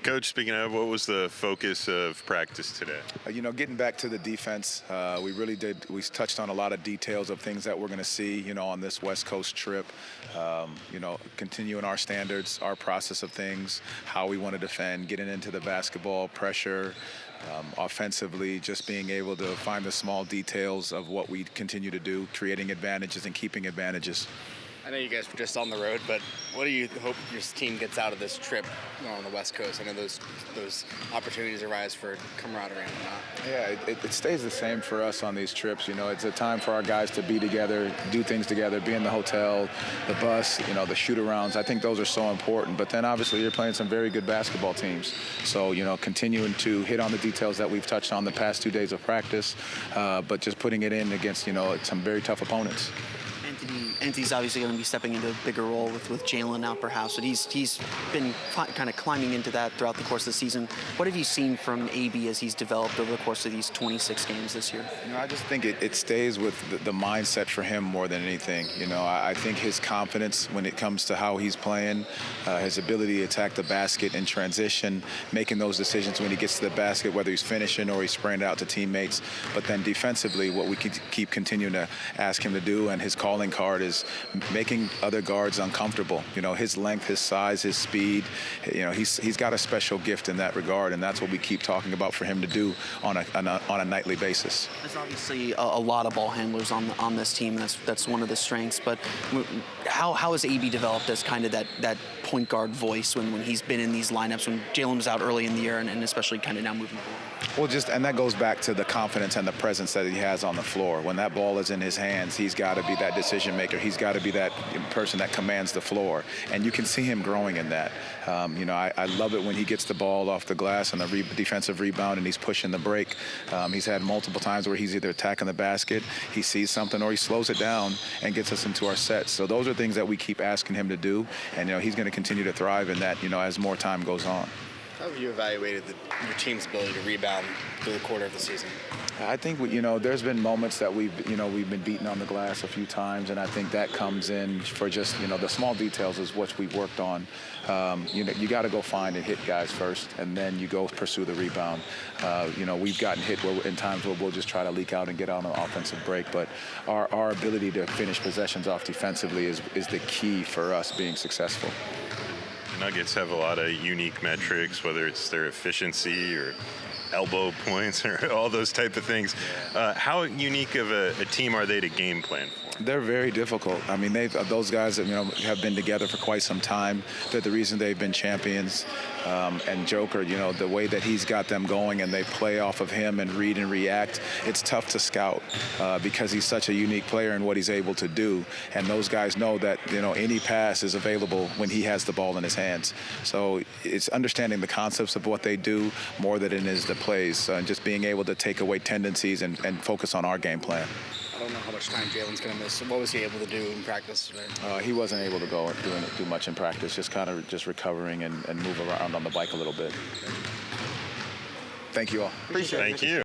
Coach, speaking of, what was the focus of practice today? Getting back to the defense, we touched on a lot of details of things that we're going to see, on this West Coast trip. Continuing our standards, our process of things, how we want to defend, getting into the basketball, pressure, offensively, just being able to find the small details of what we continue to do, creating advantages and keeping advantages. I know you guys were just on the road, but what do you hope your team gets out of this trip on the West Coast? I know those opportunities arise for camaraderie and whatnot. Yeah, it stays the same for us on these trips. It's a time for our guys to be together, do things together, be in the hotel, the bus, the shoot-arounds. I think those are so important. But then obviously you're playing some very good basketball teams. So, continuing to hit on the details that we've touched on the past 2 days of practice, but just putting it in against, some very tough opponents. Anthony's obviously going to be stepping into a bigger role with Jalen out perhaps, but he's been kind of climbing into that throughout the course of the season. What have you seen from AB as he's developed over the course of these 26 games this year? I just think it stays with the mindset for him more than anything. I think his confidence when it comes to how he's playing, his ability to attack the basket in transition, making those decisions when he gets to the basket, whether he's finishing or he's spraying it out to teammates. But then defensively, what we keep continuing to ask him to do, and his calling card is making other guards uncomfortable. His length, his size, his speed, he's got a special gift in that regard, and that's what we keep talking about for him to do on a nightly basis. There's obviously a lot of ball handlers on this team. That's one of the strengths. But how has AB developed as kind of that point guard voice when he's been in these lineups, when Jalen was out early in the year, and especially kind of now moving forward? Well, and that goes back to the confidence and the presence that he has on the floor. When that ball is in his hands, he's got to be that decision maker. He's got to be that person that commands the floor. And you can see him growing in that. I love it when he gets the ball off the glass on the defensive rebound and he's pushing the break. He's had multiple times where he's either attacking the basket, he sees something, or he slows it down and gets us into our sets. So those are things that we keep asking him to do. And, he's going to continue to thrive in that, as more time goes on. How have you evaluated your team's ability to rebound through the quarter of the season? I think there's been moments that we've been beaten on the glass a few times, and I think that comes in for just the small details is what we've worked on. You got to go find and hit guys first, and then you go pursue the rebound. We've gotten hit in times where we'll just try to leak out and get on an offensive break, but our ability to finish possessions off defensively is the key for us being successful. Nuggets have a lot of unique metrics, whether it's their efficiency or elbow points or all those type of things. How unique of a team are they to game plan for? They're very difficult. I mean, those guys that have been together for quite some time. They're the reason they've been champions. And Joker, the way that he's got them going and they play off of him and read and react, it's tough to scout because he's such a unique player in what he's able to do. And those guys know that any pass is available when he has the ball in his hands. So it's understanding the concepts of what they do more than it is the plays, and just being able to take away tendencies and focus on our game plan. I don't know how much time Jalen's going to miss. What was he able to do in practice today? He wasn't able to go do much in practice, just recovering and move around on the bike a little bit. Thank you all. Appreciate it. Thank you.